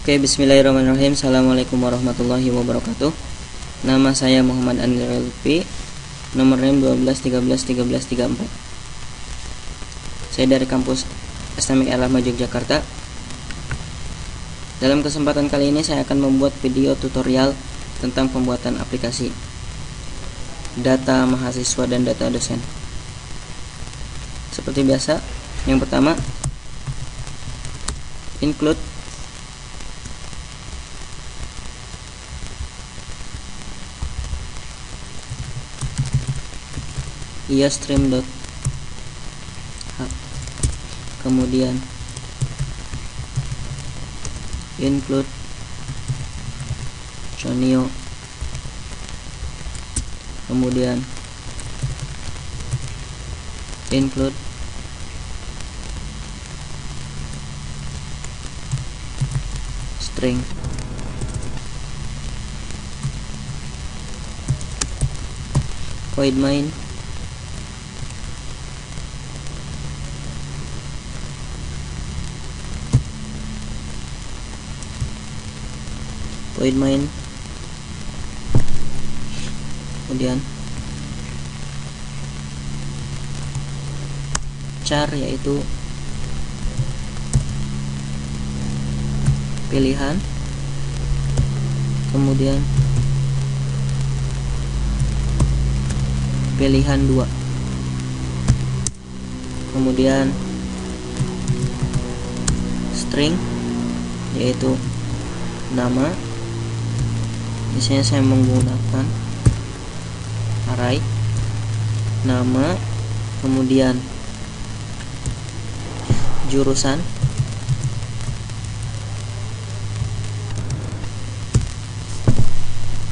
Oke, bismillahirrahmanirrahim. Assalamualaikum warahmatullahi wabarakatuh. Nama saya Muhammad Anil LP, nomor NIM 12131334. Saya dari kampus Islamic Al-Ahmad Yogyakarta. Dalam kesempatan kali ini saya akan membuat video tutorial tentang pembuatan aplikasi data mahasiswa dan data dosen. Seperti biasa, yang pertama include iostream.h, kemudian include Chonio, kemudian include string, void main, kemudian char, yaitu pilihan, kemudian pilihan 2, kemudian string, yaitu nama. Misalnya saya menggunakan array nama, kemudian jurusan,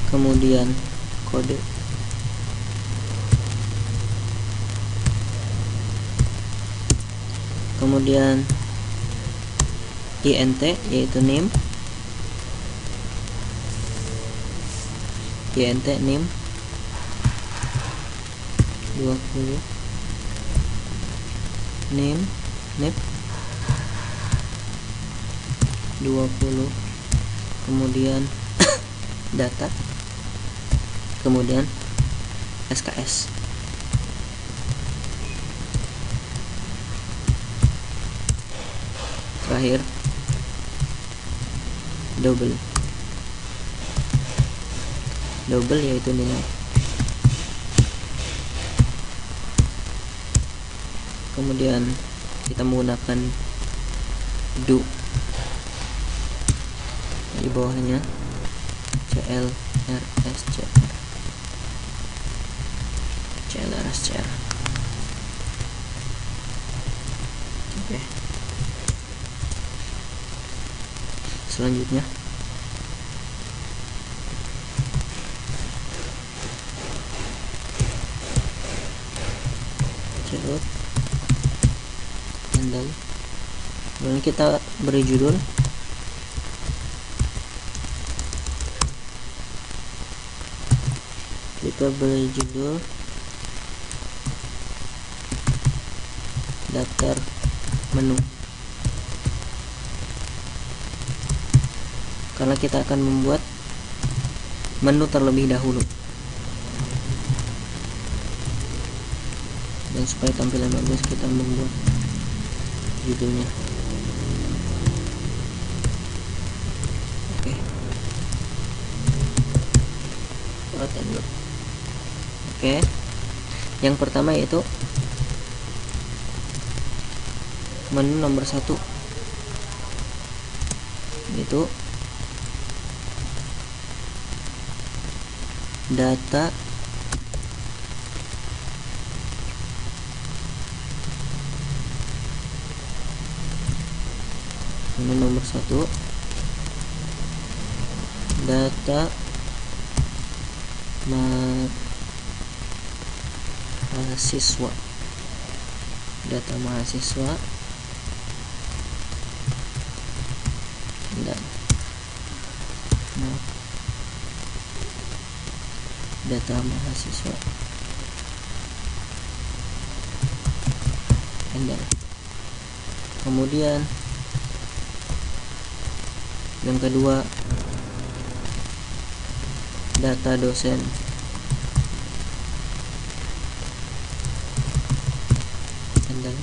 kemudian kode, kemudian int, yaitu name, int name 20, name 20, kemudian data, kemudian SKS. Terakhir double, yaitu nilai. Kemudian kita menggunakan do di bawahnya clrscr. Oke. Selanjutnya handle, kemudian kita beri judul daftar menu, karena kita akan membuat menu terlebih dahulu. Dan supaya tampilan bagus, kita membuat judulnya. Oke, yang pertama yaitu menu nomor 1, itu data menu nomor 1 data mahasiswa, dan data mahasiswa enter. Kemudian Yang kedua, data dosen. Handle.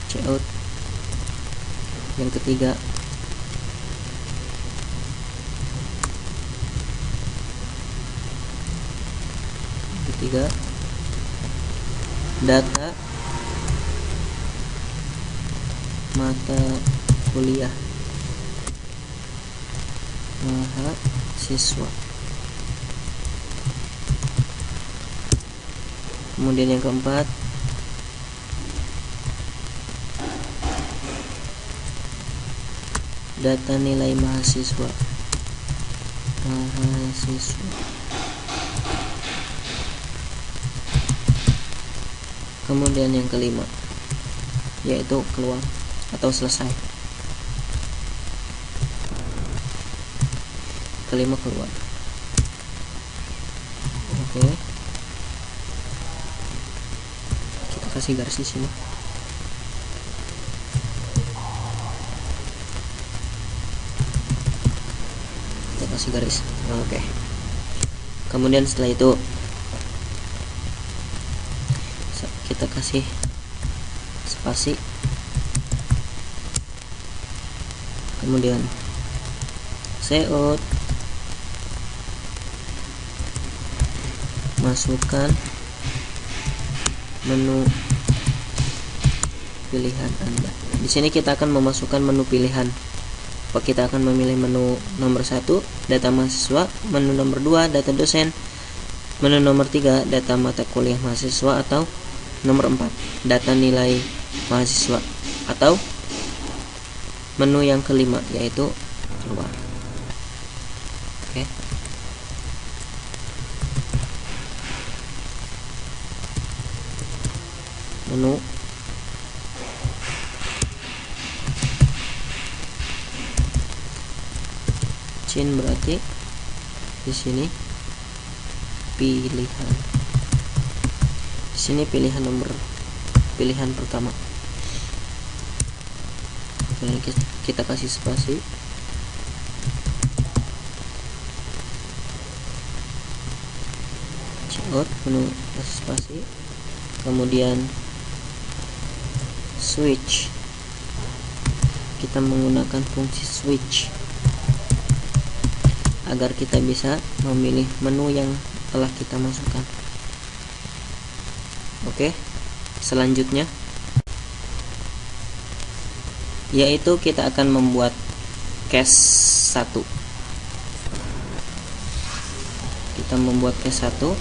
Checkout. Yang ketiga, data mata kuliah mahasiswa. Kemudian yang keempat, data nilai mahasiswa. Kemudian yang kelima, yaitu keluar atau selesai. Kelima, keluar. Oke. Kita kasih garis di sini. Kita kasih garis. Oke. Kemudian setelah itu kita kasih spasi, kemudian layout, masukkan menu pilihan Anda. Di sini kita akan memasukkan menu pilihan. Kita akan memilih menu nomor 1, data mahasiswa, menu nomor 2, data dosen, menu nomor 3, data mata kuliah mahasiswa, atau nomor 4, data nilai mahasiswa, atau menu yang kelima, yaitu keluar. Oke. Menu cin berarti di sini pilihan. Di sini pilihan pertama. Oke, kita kasih spasi. Checkout, menu kasih spasi. Kemudian switch. Kita menggunakan fungsi switch agar kita bisa memilih menu yang telah kita masukkan. Oke, selanjutnya yaitu kita akan membuat case 1. Kita membuat case 1.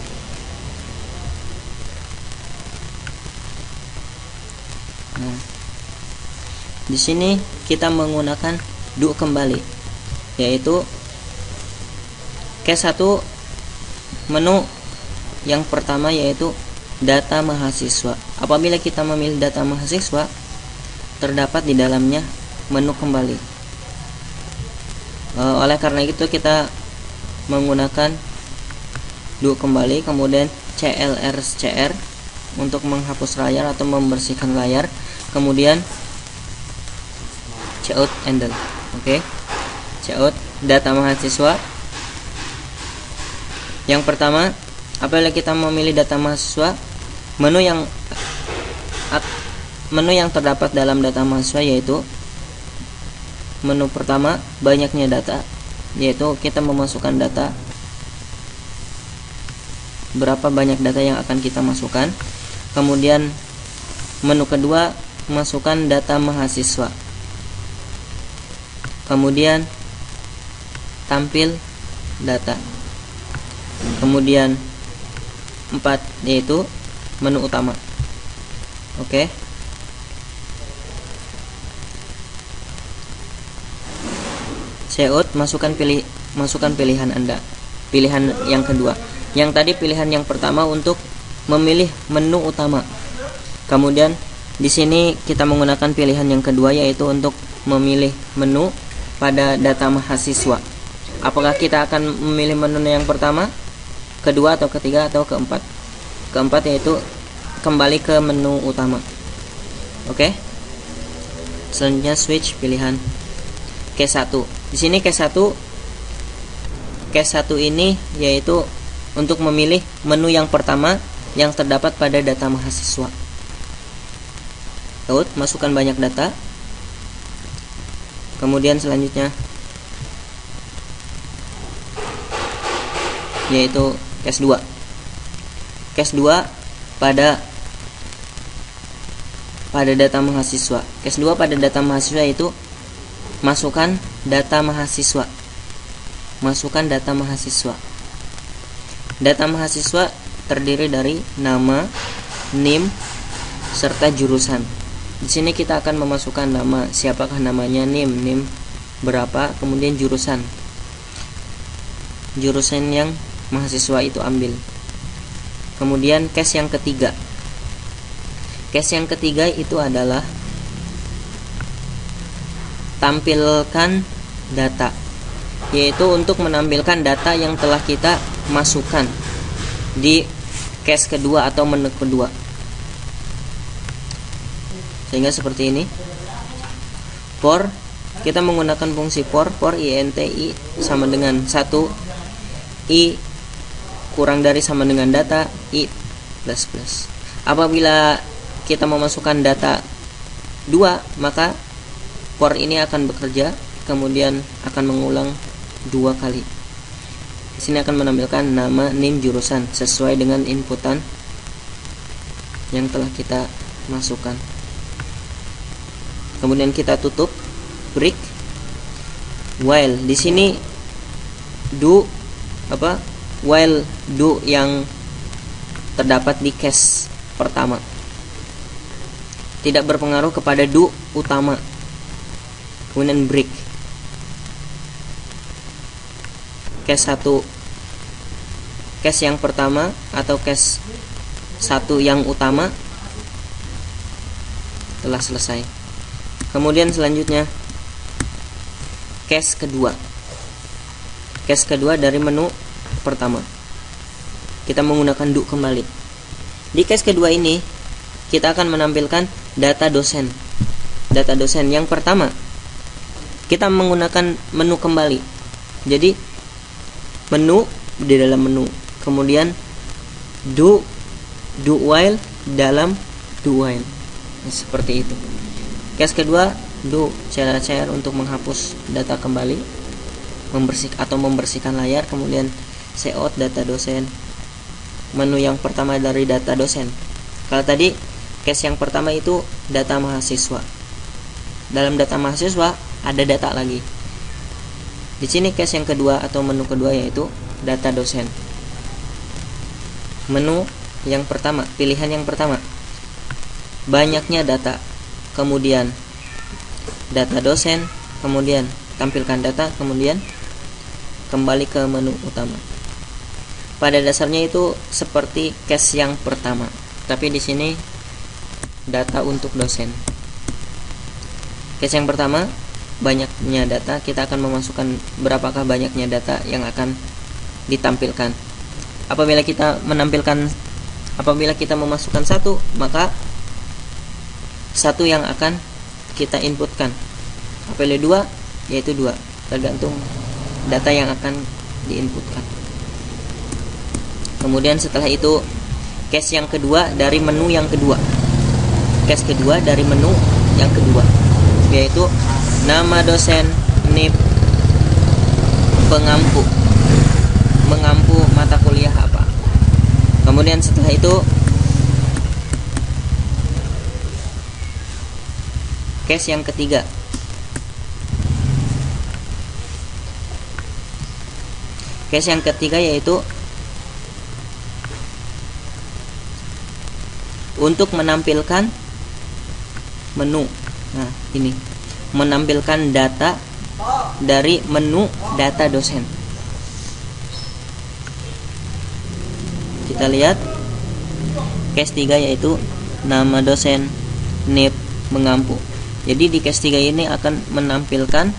Nah, di sini kita menggunakan do kembali, yaitu case 1 menu yang pertama yaitu data mahasiswa. Apabila kita memilih data mahasiswa, terdapat di dalamnya menu kembali. Oleh karena itu kita menggunakan do kembali, kemudian clr untuk menghapus layar atau membersihkan layar, kemudian checkout handle. Oke. Checkout data mahasiswa. Yang pertama, apabila kita memilih data mahasiswa, menu yang terdapat dalam data mahasiswa yaitu menu pertama, banyaknya data, yaitu kita memasukkan data, berapa banyak data yang akan kita masukkan. Kemudian menu kedua, masukkan data mahasiswa. Kemudian tampil data. Kemudian 4, yaitu menu utama. Oke. Checkout, masukkan pilihan Anda. Pilihan yang kedua. Yang tadi pilihan yang pertama untuk memilih menu utama. Kemudian di sini kita menggunakan pilihan yang kedua yaitu untuk memilih menu pada data mahasiswa. Apakah kita akan memilih menu yang pertama, kedua, atau ketiga, atau keempat? Keempat yaitu kembali ke menu utama. Oke. Selanjutnya switch pilihan. case 1. Di sini case 1 ini yaitu untuk memilih menu yang pertama yang terdapat pada data mahasiswa. Lalu masukkan banyak data. Kemudian selanjutnya yaitu case 2. Case 2 pada data mahasiswa. Case 2 pada data mahasiswa itu masukkan data mahasiswa. Masukkan data mahasiswa. Data mahasiswa terdiri dari nama, NIM, serta jurusan. Di sini kita akan memasukkan nama, siapakah namanya, NIM berapa, kemudian jurusan yang mahasiswa itu ambil. Kemudian case yang ketiga. Case yang ketiga itu adalah tampilkan data, yaitu untuk menampilkan data yang telah kita masukkan di case kedua atau menu kedua. Sehingga seperti ini. For, kita menggunakan fungsi for int i sama dengan 1, i kurang dari sama dengan data, i plus plus. Apabila kita memasukkan data 2, maka for ini akan bekerja, kemudian akan mengulang 2 kali. Di sini akan menampilkan nama, NIM, jurusan sesuai dengan inputan yang telah kita masukkan. Kemudian kita tutup break while. Di sini while do yang terdapat di case pertama tidak berpengaruh kepada do utama. Kemudian break case 1, case yang pertama atau case 1 yang utama telah selesai. Kemudian selanjutnya case kedua. Case kedua dari menu pertama. Kita menggunakan do kembali. Di case kedua ini kita akan menampilkan data dosen. Data dosen yang pertama kita menggunakan menu kembali. Jadi menu di dalam menu, kemudian do while dalam do while. Seperti itu. Case kedua, do cair untuk menghapus data kembali, membersihkan layar, kemudian out data dosen. Menu yang pertama dari data dosen. Kalau tadi case yang pertama itu data mahasiswa. Dalam data mahasiswa ada data lagi. Di sini case yang kedua atau menu kedua yaitu data dosen. Menu yang pertama, pilihan yang pertama, banyaknya data, kemudian data dosen, kemudian tampilkan data, kemudian kembali ke menu utama. Pada dasarnya itu seperti case yang pertama, tapi di sini data untuk dosen. Case yang pertama, banyaknya data, kita akan memasukkan berapakah banyaknya data yang akan ditampilkan. Apabila kita memasukkan 1, maka 1 yang akan kita inputkan. Apabila 2, yaitu 2, tergantung data yang akan diinputkan. Kemudian setelah itu case yang kedua dari menu yang kedua. Case kedua dari menu yang kedua, yaitu nama dosen, NIM, mengampu mata kuliah apa. Kemudian setelah itu case yang ketiga. Case yang ketiga yaitu untuk menampilkan menu. Nah, ini menampilkan data dari menu data dosen. Kita lihat case 3 yaitu nama dosen, NIM, mengampu. Jadi di case 3 ini akan menampilkan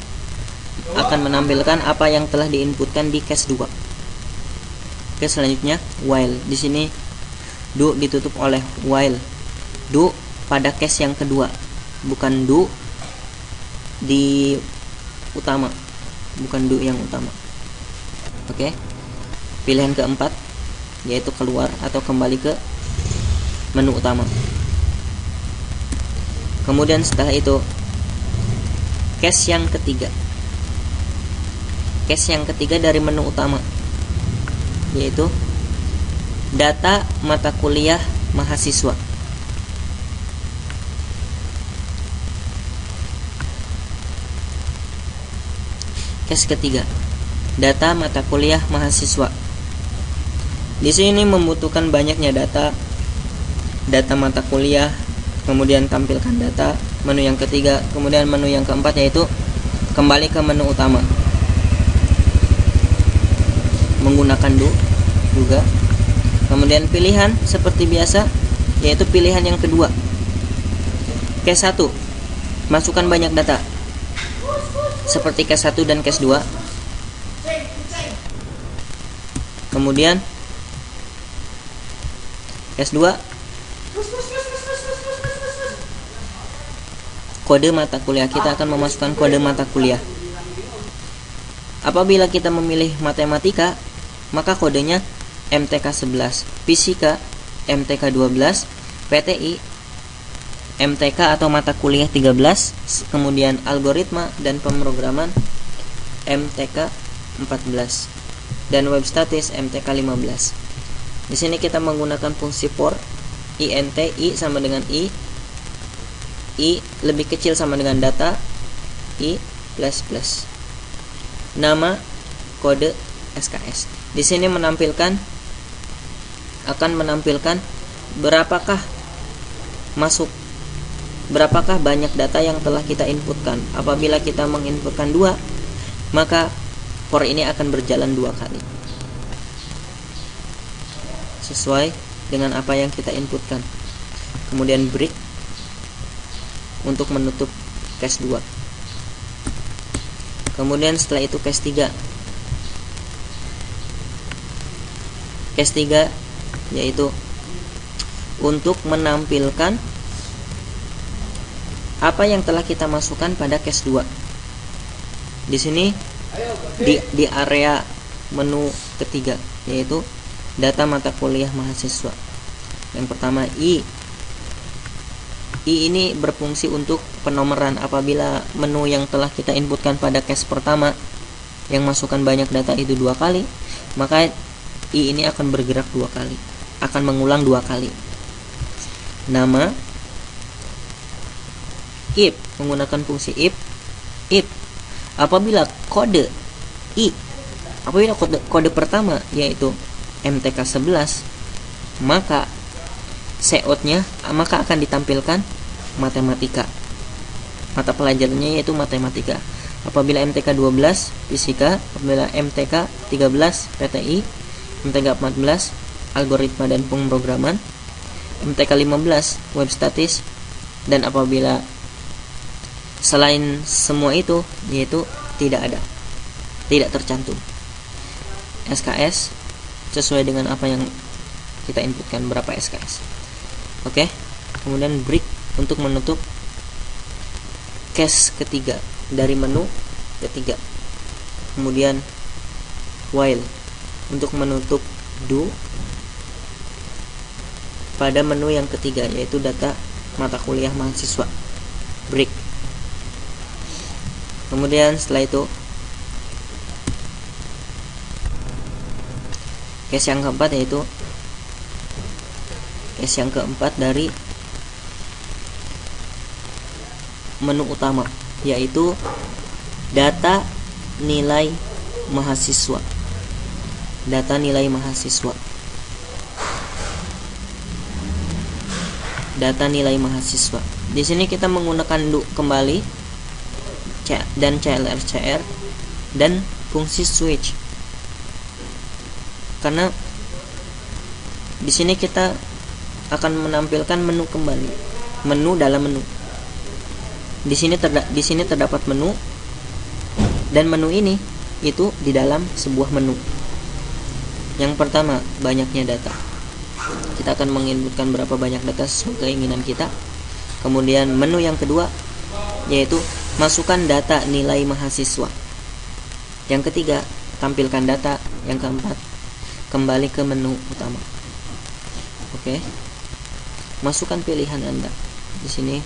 apa yang telah diinputkan di case 2. Case selanjutnya while. Di sini do ditutup oleh while. Do pada case yang kedua, bukan do di utama, bukan do yang utama. Oke. Pilihan keempat yaitu keluar atau kembali ke menu utama. Kemudian setelah itu case yang ketiga. Case yang ketiga dari menu utama yaitu data mata kuliah mahasiswa. Case ketiga, data mata kuliah mahasiswa. Di sini membutuhkan banyaknya data mata kuliah, kemudian tampilkan data, menu yang ketiga, kemudian menu yang keempat yaitu kembali ke menu utama. Menggunakan do juga. Kemudian pilihan seperti biasa yaitu pilihan yang kedua. Case 1, masukkan banyak data. Seperti case 1 dan case 2. Kemudian case 2, kode mata kuliah. Kita akan memasukkan kode mata kuliah. Apabila kita memilih matematika, maka kodenya MTK 11, fisika MTK 12, PTI MTK atau mata kuliah 13, kemudian algoritma dan pemrograman MTK 14 dan web statis MTK 15. Di sini kita menggunakan fungsi for, int, i sama dengan i lebih kecil sama dengan data, i plus plus. Nama kode SKS. Di sini akan menampilkan berapakah banyak data yang telah kita inputkan. Apabila kita menginputkan 2, maka for ini akan berjalan 2 kali sesuai dengan apa yang kita inputkan. Kemudian break untuk menutup case 2. Kemudian setelah itu case 3. Case 3 yaitu untuk menampilkan apa yang telah kita masukkan pada case 2. Di sini di area menu ketiga yaitu data mata kuliah mahasiswa. Yang pertama I ini berfungsi untuk penomoran. Apabila menu yang telah kita inputkan pada case pertama yang masukkan banyak data itu 2 kali, maka I ini akan bergerak 2 kali, akan mengulang 2 kali. Nama if, menggunakan fungsi if apabila kode kode pertama yaitu MTK 11, maka cout-nya maka akan ditampilkan matematika. Mata pelajarannya yaitu matematika. Apabila MTK 12 fisika, apabila MTK 13 PTI, MTK 14 algoritma dan pemrograman, MTK 15 web statis, dan apabila selain semua itu yaitu tidak tercantum SKS sesuai dengan apa yang kita inputkan, berapa SKS. Oke. Kemudian break untuk menutup case ketiga dari menu ketiga. Kemudian while untuk menutup do pada menu yang ketiga yaitu data mata kuliah mahasiswa. Break. Kemudian setelah itu case yang keempat yaitu case yang keempat dari menu utama yaitu data nilai mahasiswa. Data nilai mahasiswa. Data nilai mahasiswa. Di sini kita menggunakan do kembali dan CLR dan fungsi switch. Karena di sini kita akan menampilkan menu kembali, menu dalam menu. Di sini terdapat menu, dan menu ini itu di dalam sebuah menu. Yang pertama, banyaknya data. Kita akan menginputkan berapa banyak data sesuai keinginan kita. Kemudian menu yang kedua yaitu masukkan data nilai mahasiswa. Yang ketiga, tampilkan data. Yang keempat, kembali ke menu utama. Oke. Masukkan pilihan Anda. Di sini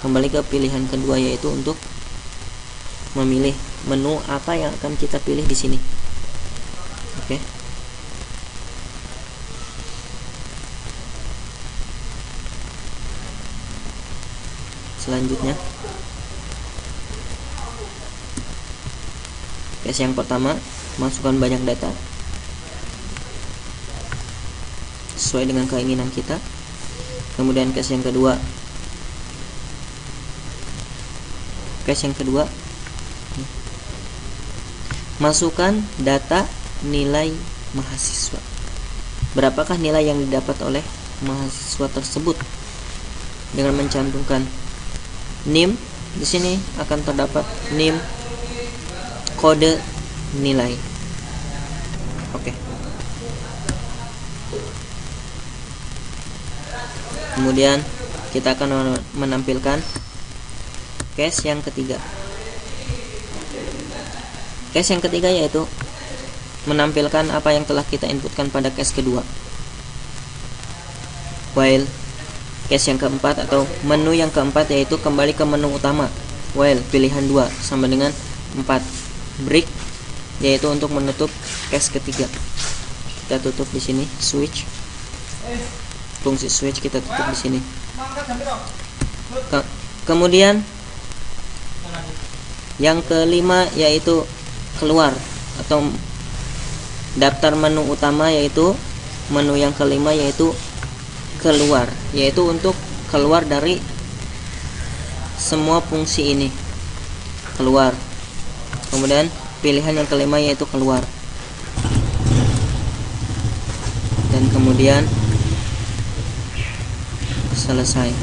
kembali ke pilihan kedua, yaitu untuk memilih menu apa yang akan kita pilih di sini. Oke. Selanjutnya, case yang pertama, masukkan banyak data sesuai dengan keinginan kita. Kemudian case yang kedua, masukkan data nilai mahasiswa. Berapakah nilai yang didapat oleh mahasiswa tersebut? Dengan mencantumkan NIM, di sini akan terdapat NIM kode nilai. Oke. Kemudian kita akan menampilkan case yang ketiga. Case yang ketiga yaitu menampilkan apa yang telah kita inputkan pada case kedua. While case yang keempat atau menu yang keempat yaitu kembali ke menu utama. While pilihan 2 sama dengan 4. Break yaitu untuk menutup case ketiga. Kita tutup di sini, switch. Fungsi switch kita tutup di sini. Kemudian yang kelima yaitu keluar atau daftar menu utama, yaitu menu yang kelima yaitu keluar, yaitu untuk keluar dari semua fungsi ini. Keluar. Kemudian pilihan yang kelima yaitu keluar. Dan kemudian selesai.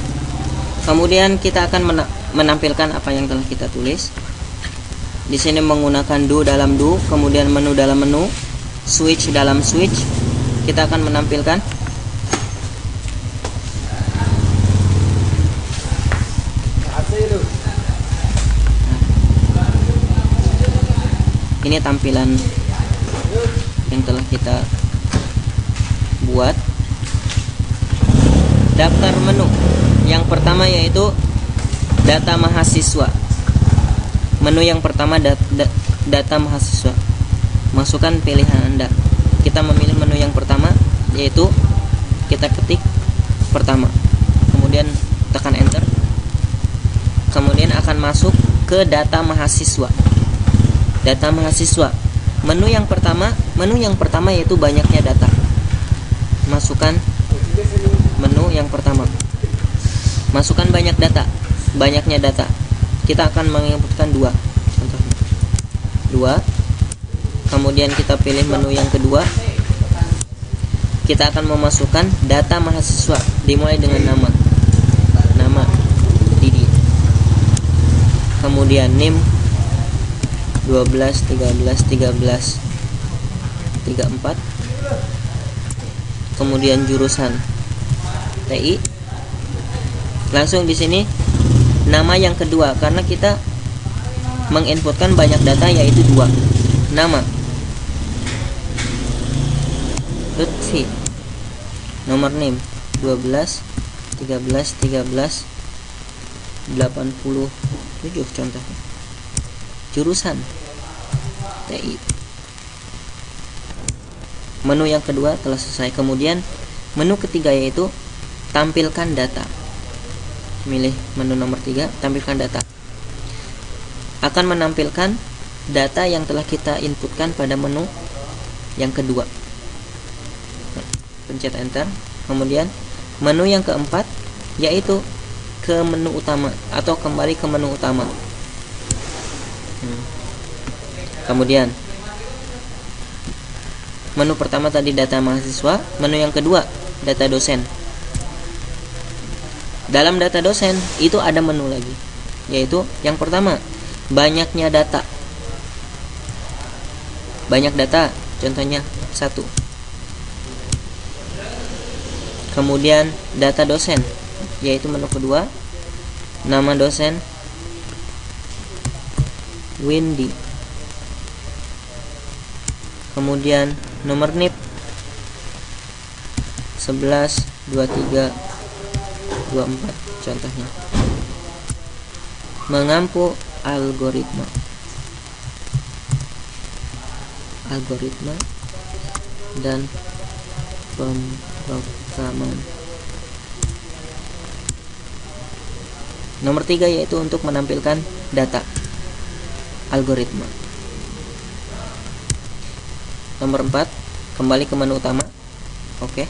Kemudian kita akan menampilkan apa yang telah kita tulis. Di sini menggunakan do dalam do, kemudian menu dalam menu, switch dalam switch. Kita akan menampilkan ini tampilan yang telah kita buat. Daftar menu yang pertama yaitu data mahasiswa. Menu yang pertama data mahasiswa. Masukkan pilihan Anda. Kita memilih menu yang pertama, yaitu kita ketik pertama, kemudian tekan enter. Kemudian akan masuk ke data mahasiswa. Data mahasiswa. Menu yang pertama yaitu banyaknya data. Masukkan menu yang pertama. Masukkan banyak data. Banyaknya data. Kita akan menginputkan 2. Contohnya 2. Kemudian kita pilih menu yang kedua. Kita akan memasukkan data mahasiswa dimulai dengan nama. Nama Didi. Kemudian NIM 12 13 13 34. Kemudian jurusan TI. Langsung di sini nama yang kedua, karena kita menginputkan banyak data yaitu 2. Nama Lutfi. Nomor NIM 12 13 13 87 contohnya. Jurusan TI. Menu yang kedua telah selesai. Kemudian menu ketiga yaitu tampilkan data. Milih menu nomor 3, tampilkan data. Akan menampilkan data yang telah kita inputkan pada menu yang kedua. Pencet enter. Kemudian menu yang keempat yaitu ke menu utama atau kembali ke menu utama. Kemudian menu pertama tadi data mahasiswa, menu yang kedua data dosen. Dalam data dosen itu ada menu lagi, yaitu yang pertama banyaknya data. Banyak data, contohnya 1. Kemudian data dosen, yaitu menu kedua, nama dosen, windy. Kemudian nomor NIP 11 23 24 contohnya. Mengampu algoritma dan pemrograman. Nomor 3 yaitu untuk menampilkan data algoritma. Nomor 4 kembali ke menu utama. Oke.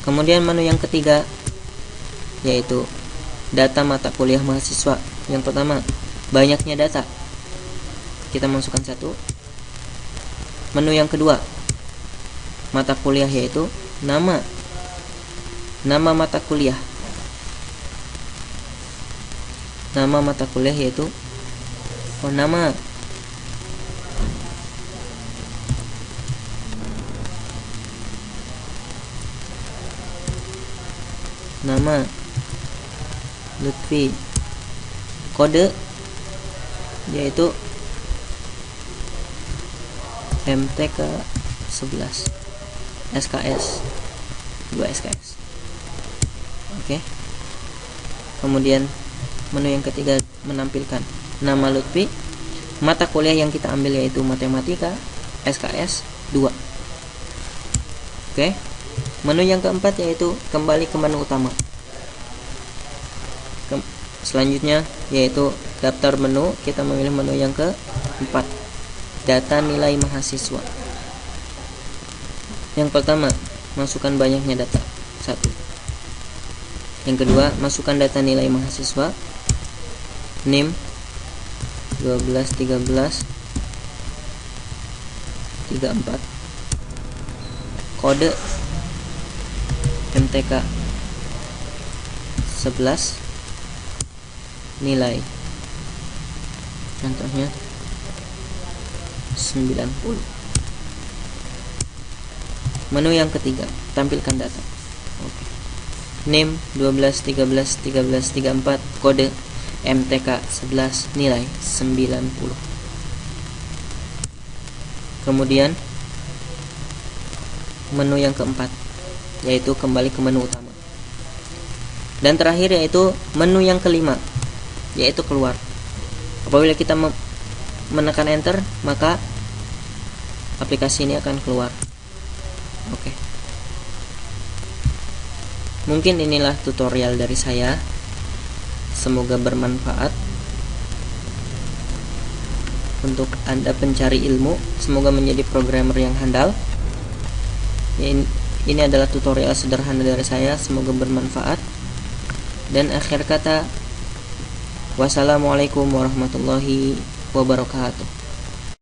Kemudian menu yang ketiga yaitu data mata kuliah mahasiswa. Yang pertama, banyaknya data. Kita masukkan 1. Menu yang kedua, mata kuliah yaitu nama mata kuliah. Nama mata kuliah yaitu nama. Nama Lutfi. Kode yaitu MTK 11 SKS 2 SKS. Oke. Kemudian menu yang ketiga menampilkan nama Lutfi, mata kuliah yang kita ambil yaitu matematika SKS 2. Oke. Menu yang keempat yaitu kembali ke menu utama. Selanjutnya yaitu daftar menu, kita memilih menu yang keempat, data nilai mahasiswa. Yang pertama, masukkan banyaknya data 1. Yang kedua, masukkan data nilai mahasiswa, NIM 12 13 34, kode MTK 11, nilai contohnya 90. Menu yang ketiga, tampilkan data. Oke. NIM 12 13 13 34, kode MTK 11, nilai 90. Kemudian menu yang keempat yaitu kembali ke menu utama. Dan terakhir yaitu menu yang kelima yaitu keluar. Apabila kita menekan enter, maka aplikasi ini akan keluar. Oke. Mungkin inilah tutorial dari saya. Semoga bermanfaat untuk Anda pencari ilmu. Semoga menjadi programmer yang handal. Ini adalah tutorial sederhana dari saya. Semoga bermanfaat. Dan akhir kata, wassalamualaikum warahmatullahi wabarakatuh.